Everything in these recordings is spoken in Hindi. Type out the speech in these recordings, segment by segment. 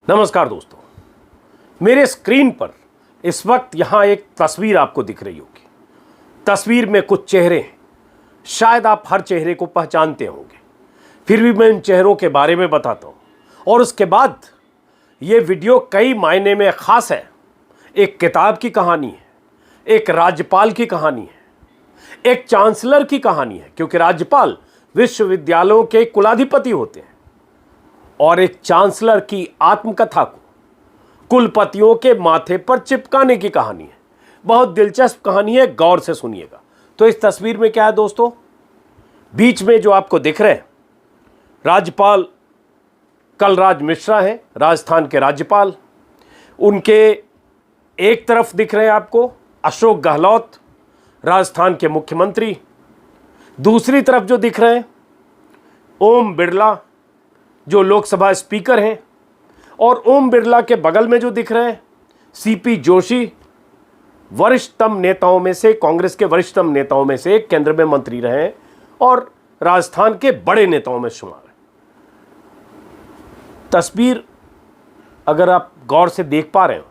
नमस्कार दोस्तों, मेरे स्क्रीन पर इस वक्त यहाँ एक तस्वीर आपको दिख रही होगी। तस्वीर में कुछ चेहरे हैं, शायद आप हर चेहरे को पहचानते होंगे, फिर भी मैं इन चेहरों के बारे में बताता हूँ। और उसके बाद ये वीडियो कई मायने में ख़ास है। एक किताब की कहानी है, एक राज्यपाल की कहानी है, एक चांसलर की कहानी है, क्योंकि राज्यपाल विश्वविद्यालयों के कुलाधिपति होते हैं, और एक चांसलर की आत्मकथा को कुलपतियों के माथे पर चिपकाने की कहानी है। बहुत दिलचस्प कहानी है, गौर से सुनिएगा। तो इस तस्वीर में क्या है दोस्तों, बीच में जो आपको दिख रहे हैं राज्यपाल कलराज मिश्रा हैं, राजस्थान के राज्यपाल। उनके एक तरफ दिख रहे हैं आपको अशोक गहलोत, राजस्थान के मुख्यमंत्री। दूसरी तरफ जो दिख रहे हैं ओम बिरला, जो लोकसभा स्पीकर हैं। और ओम बिरला के बगल में जो दिख रहे हैं सीपी जोशी, वरिष्ठतम नेताओं में से, कांग्रेस के वरिष्ठतम नेताओं में से एक, केंद्र में मंत्री रहे हैं और राजस्थान के बड़े नेताओं में शुमार है। तस्वीर अगर आप गौर से देख पा रहे हो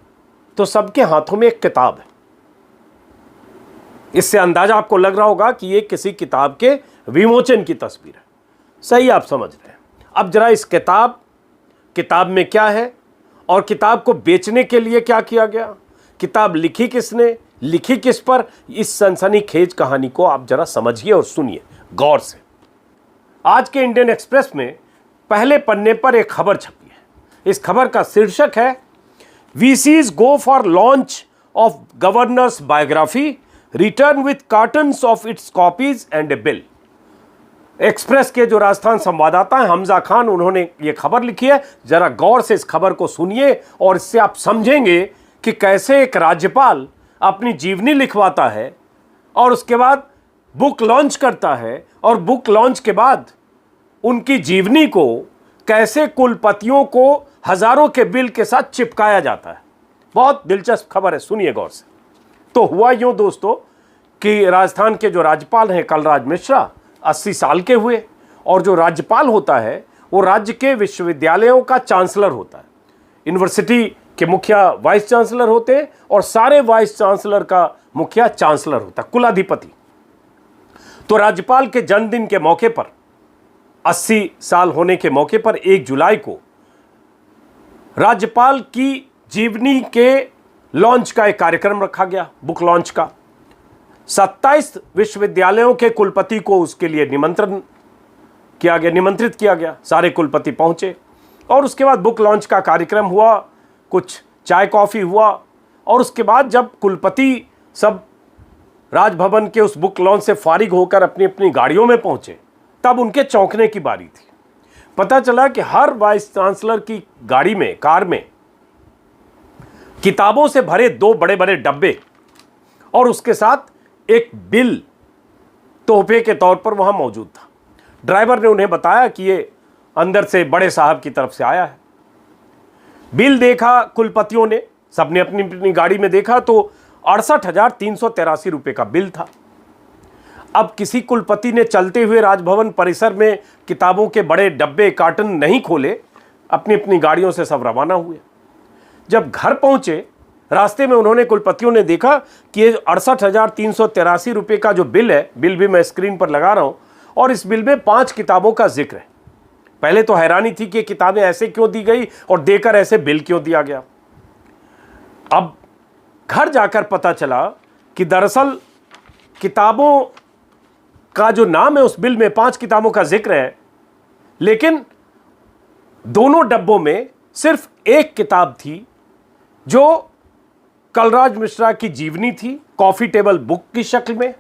तो सबके हाथों में एक किताब है। इससे अंदाजा आपको लग रहा होगा कि ये किसी किताब के विमोचन की तस्वीर है। सही आप समझ रहे हैं। अब जरा इस किताब में क्या है और किताब को बेचने के लिए क्या किया गया, किताब लिखी किसने, लिखी किस पर, इस सनसनीखेज कहानी को आप जरा समझिए और सुनिए गौर से। आज के इंडियन एक्सप्रेस में पहले पन्ने पर एक खबर छपी है। इस खबर का शीर्षक है VCs go for launch of governors biography, return with cottons of its copies and A bill. Express के जो राजस्थान संवाददाता हैं हमजा खान, उन्होंने ये खबर लिखी है। जरा गौर से इस खबर को सुनिए और इससे आप समझेंगे कि कैसे एक राज्यपाल अपनी जीवनी लिखवाता है और उसके बाद बुक लॉन्च करता है, और बुक लॉन्च के बाद उनकी जीवनी को कैसे कुलपतियों को हजारों के बिल के साथ चिपकाया जाता है। बहुत दिलचस्प खबर है, सुनिए गौर से। तो हुआ यूं दोस्तों कि राजस्थान के जो राज्यपाल हैं कलराज मिश्रा 80 साल के हुए, और जो राज्यपाल होता है वो राज्य के विश्वविद्यालयों का चांसलर होता है। यूनिवर्सिटी के मुखिया वाइस चांसलर होते हैं और सारे वाइस चांसलर का मुखिया चांसलर होता है, कुलाधिपति। तो राज्यपाल के जन्मदिन के मौके पर, 80 साल होने के मौके पर 1 जुलाई को राज्यपाल की जीवनी के लॉन्च का एक कार्यक्रम रखा गया, बुक लॉन्च का। 27 विश्वविद्यालयों के कुलपति को उसके लिए निमंत्रित किया गया। सारे कुलपति पहुंचे और उसके बाद बुक लॉन्च का कार्यक्रम हुआ, कुछ चाय कॉफ़ी हुआ, और उसके बाद जब कुलपति सब राजभवन के उस बुक लॉन्च से फारिग होकर अपनी अपनी गाड़ियों में पहुंचे, तब उनके चौंकने की बारी थी। पता चला कि हर वाइस चांसलर की गाड़ी में, कार में किताबों से भरे 2 बड़े बड़े डब्बे और उसके साथ एक बिल तोहफे के तौर पर वहां मौजूद था। ड्राइवर ने उन्हें बताया कि ये अंदर से बड़े साहब की तरफ से आया है। बिल देखा कुलपतियों ने, सबने अपनी अपनी गाड़ी में देखा तो 68,383 रुपए का बिल था। अब किसी कुलपति ने चलते हुए राजभवन परिसर में किताबों के बड़े डब्बे कार्टन नहीं खोले, अपनी अपनी गाड़ियों से सब रवाना हुए। जब घर पहुंचे, रास्ते में उन्होंने, कुलपतियों ने देखा कि ये 68,383 रुपये का जो बिल है, बिल भी मैं स्क्रीन पर लगा रहा हूं, और इस बिल में 5 किताबों का जिक्र है। पहले तो हैरानी थी कि किताबें ऐसे क्यों दी गई और देकर ऐसे बिल क्यों दिया गया। अब घर जाकर पता चला कि दरअसल किताबों का जो नाम है उस बिल में 5 किताबों का जिक्र है, लेकिन दोनों डब्बों में सिर्फ एक किताब थी जो कलराज मिश्रा की जीवनी थी, कॉफी टेबल बुक की शक्ल में।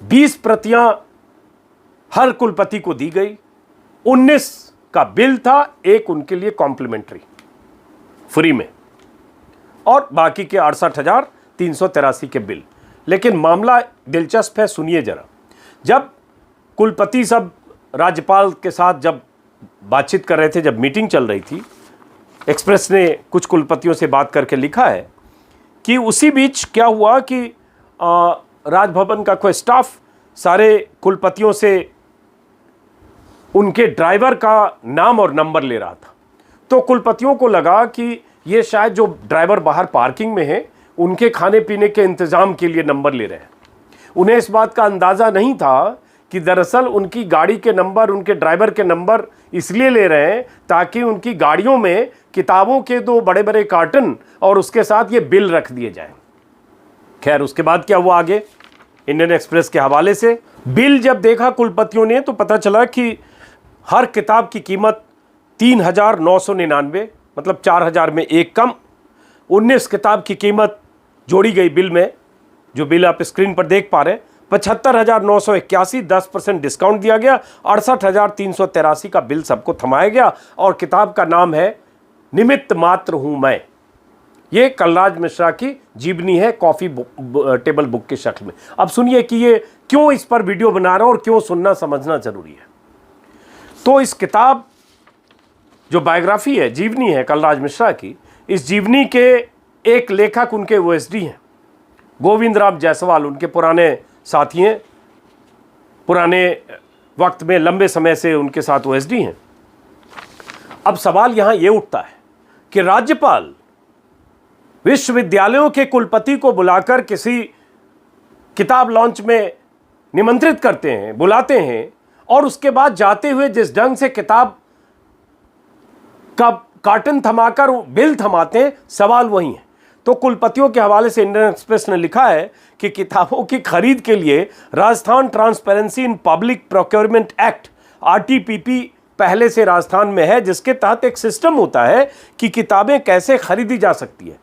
20 प्रतियां हर कुलपति को दी गई। 19 का बिल था, एक उनके लिए कॉम्प्लीमेंट्री फ्री में, और बाकी के 68,383 के बिल। लेकिन मामला दिलचस्प है, सुनिए जरा। जब कुलपति सब राज्यपाल के साथ जब बातचीत कर रहे थे, जब मीटिंग चल रही थी, एक्सप्रेस ने कुछ कुलपतियों से बात करके लिखा है कि उसी बीच क्या हुआ कि राजभवन का कोई स्टाफ सारे कुलपतियों से उनके ड्राइवर का नाम और नंबर ले रहा था। तो कुलपतियों को लगा कि ये शायद जो ड्राइवर बाहर पार्किंग में है उनके खाने पीने के इंतजाम के लिए नंबर ले रहे हैं। उन्हें इस बात का अंदाज़ा नहीं था कि दरअसल उनकी गाड़ी के नंबर, उनके ड्राइवर के नंबर इसलिए ले रहे हैं ताकि उनकी गाड़ियों में किताबों के 2 बड़े बड़े कार्टन और उसके साथ ये बिल रख दिए जाएं। खैर, उसके बाद क्या हुआ आगे, इंडियन एक्सप्रेस के हवाले से बिल जब देखा कुलपतियों ने तो पता चला कि हर किताब की कीमत 3,999, मतलब 4,000 में एक कम। 19 किताब की कीमत जोड़ी गई बिल में, जो बिल आप स्क्रीन पर देख पा रहे हैं। 75,981, 10% डिस्काउंट दिया गया। 68,383 का बिल सबको थमाया गया और किताब का नाम है निमित्त मात्र हूं मैं। ये कलराज मिश्रा की जीवनी है, कॉफी टेबल बुक की शक्ल में। अब सुनिए कि ये क्यों इस पर वीडियो बना रहा हूं और क्यों सुनना समझना जरूरी है। तो इस किताब जो बायोग्राफी है, जीवनी है कलराज मिश्रा की, इस जीवनी के एक लेखक उनके ओएसडी हैं गोविंद राम जायसवाल, उनके पुराने साथी हैं, पुराने वक्त में लंबे समय से उनके साथ ओएसडी हैं। अब सवाल यहां यह उठता है कि राज्यपाल विश्वविद्यालयों के कुलपति को बुलाकर किसी किताब लॉन्च में निमंत्रित करते हैं, बुलाते हैं, और उसके बाद जाते हुए जिस ढंग से किताब का कार्टन थमाकर बिल थमाते हैं, सवाल वही है। तो कुलपतियों के हवाले से इंडियन एक्सप्रेस ने लिखा है कि किताबों की खरीद के लिए Rajasthan transparency in public procurement act RTPP पहले से राजस्थान में है, जिसके तहत एक सिस्टम होता है कि किताबें कैसे खरीदी जा सकती है।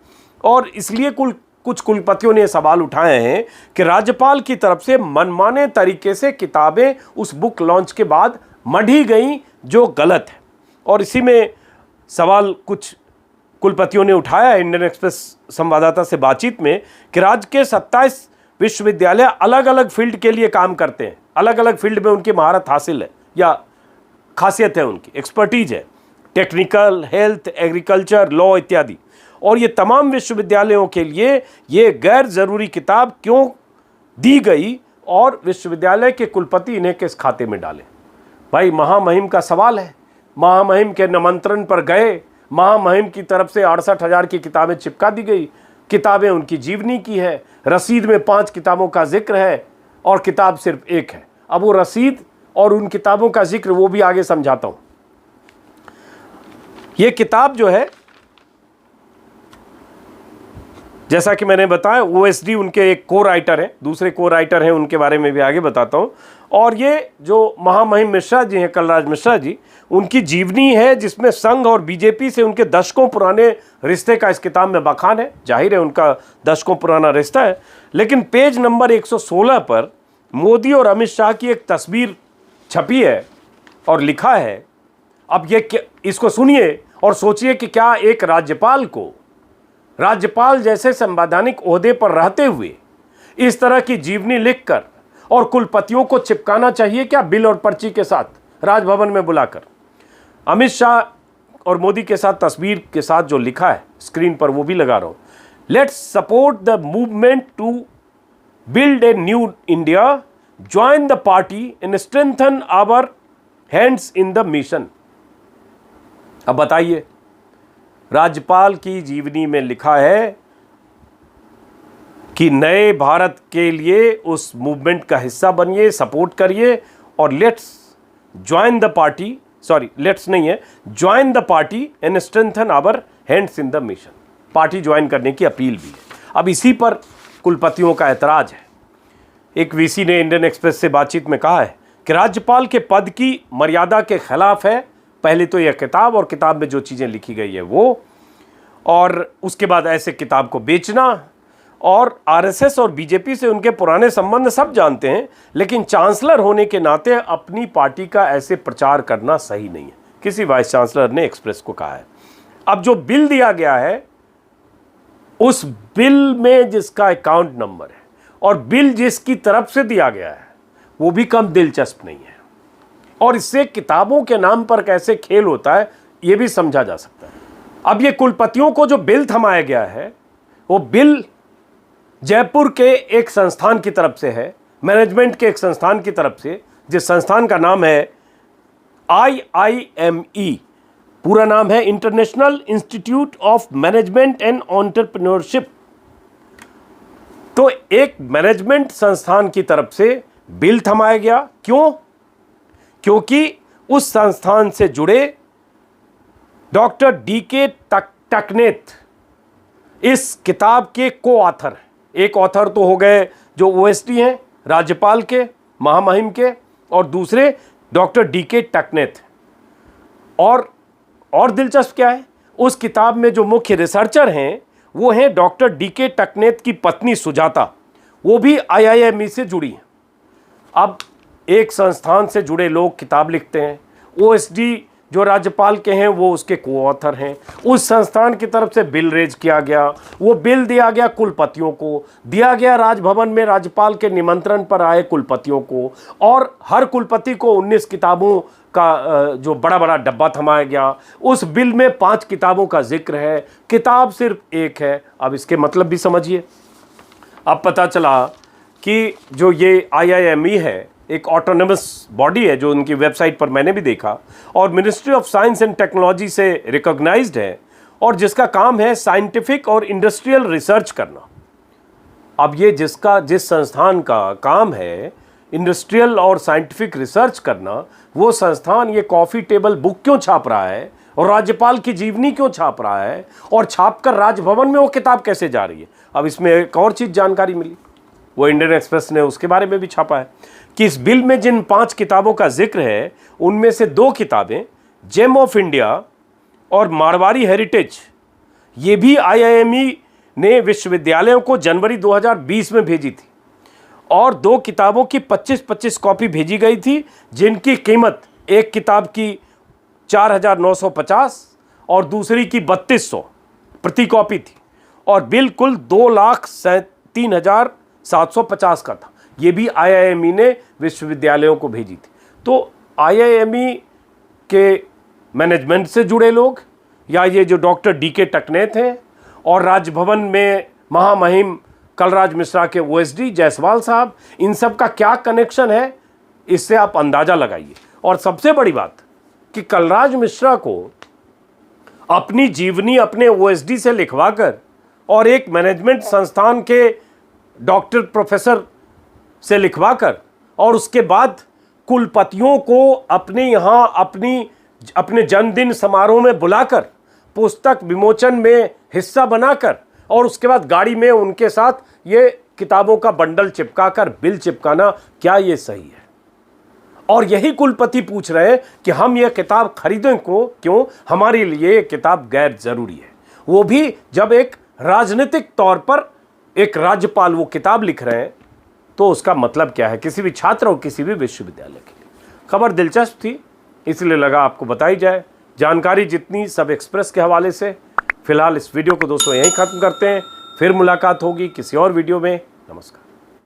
और इसलिए कुछ कुलपतियों ने सवाल उठाए हैं कि राज्यपाल की तरफ से मनमाने तरीके से किताबें उस बुक लॉन्च के बाद मढ़ी गई, जो गलत है। और इसी में सवाल कुछ कुलपतियों ने उठाया इंडियन एक्सप्रेस संवाददाता से बातचीत में कि राज्य के 27 विश्वविद्यालय अलग अलग फील्ड के लिए काम करते हैं, अलग अलग फील्ड में उनकी महारत हासिल है या खासियत है, उनकी एक्सपर्टीज है, टेक्निकल, हेल्थ, एग्रीकल्चर, लॉ इत्यादि। और ये तमाम विश्वविद्यालयों के लिए ये गैर ज़रूरी किताब क्यों दी गई और विश्वविद्यालय के कुलपति इन्हें किस खाते में डालें? भाई, महामहिम का सवाल है। महामहिम के निमंत्रण पर गए, महामहिम की तरफ से 68,000 की किताबें चिपका दी गई। किताबें उनकी जीवनी की है, रसीद में 5 किताबों का जिक्र है और किताब सिर्फ एक है। अब वो रसीद और उन किताबों का जिक्र वो भी आगे समझाता हूं। ये किताब जो है, जैसा कि मैंने बताया, ओएसडी उनके एक को राइटर हैं, दूसरे को राइटर हैं, उनके बारे में भी आगे बताता हूं। और ये जो महामहिम मिश्रा जी हैं, कलराज मिश्रा जी, उनकी जीवनी है जिसमें संघ और बीजेपी से उनके दशकों पुराने रिश्ते का इस किताब में बखान है। जाहिर है उनका दशकों पुराना रिश्ता है। लेकिन पेज नंबर 116 पर मोदी और अमित शाह की एक तस्वीर छपी है और लिखा है, अब ये इसको सुनिए और सोचिए कि क्या एक राज्यपाल को, राज्यपाल जैसे संवैधानिक ओहदे पर रहते हुए इस तरह की जीवनी लिखकर और कुलपतियों को चिपकाना चाहिए क्या बिल और पर्ची के साथ राजभवन में बुलाकर? अमित शाह और मोदी के साथ तस्वीर के साथ जो लिखा है स्क्रीन पर वो भी लगा रहा हूं, let's support the movement to build a new India, join the party and strengthen our hands in the mission. अब बताइए, राज्यपाल की जीवनी में लिखा है कि नए भारत के लिए उस मूवमेंट का हिस्सा बनिए, सपोर्ट करिए और let's join the party, sorry let's नहीं है, join the party and strengthen our hands in the mission. Party join करने की अपील भी है। अब इसी पर कुलपतियों का ऐतराज है। एक वीसी ने इंडियन एक्सप्रेस से बातचीत में कहा है कि राज्यपाल के पद की मर्यादा के खिलाफ है पहले तो यह किताब और किताब में जो चीज़ें लिखी गई है वो, और उसके बाद ऐसे किताब को बेचना। और आरएसएस और बीजेपी से उनके पुराने संबंध सब जानते हैं, लेकिन चांसलर होने के नाते अपनी पार्टी का ऐसे प्रचार करना सही नहीं है, किसी वाइस चांसलर ने एक्सप्रेस को कहा है। अब जो बिल दिया गया है, उस बिल में जिसका अकाउंट नंबर है और बिल जिसकी तरफ से दिया गया है वो भी कम दिलचस्प नहीं है, और इससे किताबों के नाम पर कैसे खेल होता है ये भी समझा जा सकता है। अब ये कुलपतियों को जो बिल थमाया गया है, वो बिल जयपुर के एक संस्थान की तरफ से है, मैनेजमेंट के एक संस्थान की तरफ से, जिस संस्थान का नाम है IIME, पूरा नाम है international institute of management and entrepreneurship. तो एक मैनेजमेंट संस्थान की तरफ से बिल थमाया गया। क्यों? क्योंकि उस संस्थान से जुड़े डॉक्टर डीके टकनेथ इस किताब के को ऑथर हैं। एक ऑथर तो हो गए जो ओएसडी हैं राज्यपाल के, महामहिम के, और दूसरे डॉक्टर डीके टकनेथ। और दिलचस्प क्या है, उस किताब में जो मुख्य रिसर्चर हैं वो हैं डॉक्टर डीके टकनेथ की पत्नी सुजाता, वो भी आईआईएमई से जुड़ी हैं। अब एक संस्थान से जुड़े लोग किताब लिखते हैं, ओएसडी जो राज्यपाल के हैं वो उसके को ऑथर हैं। उस संस्थान की तरफ से बिल रेज किया गया, वो बिल दिया गया कुलपतियों को, दिया गया राजभवन में राज्यपाल के निमंत्रण पर आए कुलपतियों को, और हर कुलपति को 19 किताबों का जो बड़ा बड़ा डब्बा थमाया गया। उस बिल में 5 किताबों का जिक्र है, किताब सिर्फ एक है। अब इसके मतलब भी समझिए। अब पता चला कि जो ये आईआईएमई है एक ऑटोनमस बॉडी है, जो उनकी वेबसाइट पर मैंने भी देखा, और ministry of science and technology से रिकॉग्नाइज्ड है, और जिसका काम है साइंटिफिक और इंडस्ट्रियल रिसर्च करना। अब ये जिस संस्थान का काम है इंडस्ट्रियल और साइंटिफिक रिसर्च करना, वो संस्थान ये कॉफ़ी टेबल बुक क्यों छाप रहा है और राज्यपाल की जीवनी क्यों छाप रहा है, और छापकर राजभवन में वो किताब कैसे जा रही है। अब इसमें एक और चीज़ जानकारी मिली, वो इंडियन एक्सप्रेस ने उसके बारे में भी छापा है कि इस बिल में जिन 5 किताबों का जिक्र है उनमें से 2 किताबें जेम ऑफ इंडिया और मारवाड़ी हेरिटेज, ये भी आईआईएमई ने विश्वविद्यालयों को जनवरी 2020 में भेजी थी, और 2 किताबों की 25-25 कॉपी भेजी गई थी, जिनकी कीमत एक किताब की 4,950 और दूसरी की 3,200 प्रति कॉपी थी, और बिल कुल 2,03,750 का था। ये भी आईआईएमई ने विश्वविद्यालयों को भेजी थी। तो आईआईएमई के मैनेजमेंट से जुड़े लोग, या ये जो डॉक्टर डीके टकनेथ हैं, और राजभवन में महामहिम कलराज मिश्रा के ओएसडी जायसवाल साहब, इन सब का क्या कनेक्शन है, इससे आप अंदाज़ा लगाइए। और सबसे बड़ी बात कि कलराज मिश्रा को अपनी जीवनी अपने ओएसडी से लिखवाकर और एक मैनेजमेंट संस्थान के डॉक्टर प्रोफेसर से लिखवाकर, और उसके बाद कुलपतियों को अपने यहाँ अपने जन्मदिन समारोह में बुलाकर पुस्तक विमोचन में हिस्सा बनाकर, और उसके बाद गाड़ी में उनके साथ ये किताबों का बंडल चिपकाकर बिल चिपकाना, क्या ये सही है? और यही कुलपति पूछ रहे हैं कि हम ये किताब खरीदें क्यों, हमारे लिए ये किताब गैर जरूरी है। वो भी जब एक राजनीतिक तौर पर एक राज्यपाल वो किताब लिख रहे हैं, तो उसका मतलब क्या है किसी भी छात्र और किसी भी विश्वविद्यालय के लिए। खबर दिलचस्प थी, इसलिए लगा आपको बताई जाए। जानकारी जितनी सब एक्सप्रेस के हवाले से। फिलहाल इस वीडियो को दोस्तों यहीं ख़त्म करते हैं, फिर मुलाकात होगी किसी और वीडियो में। नमस्कार।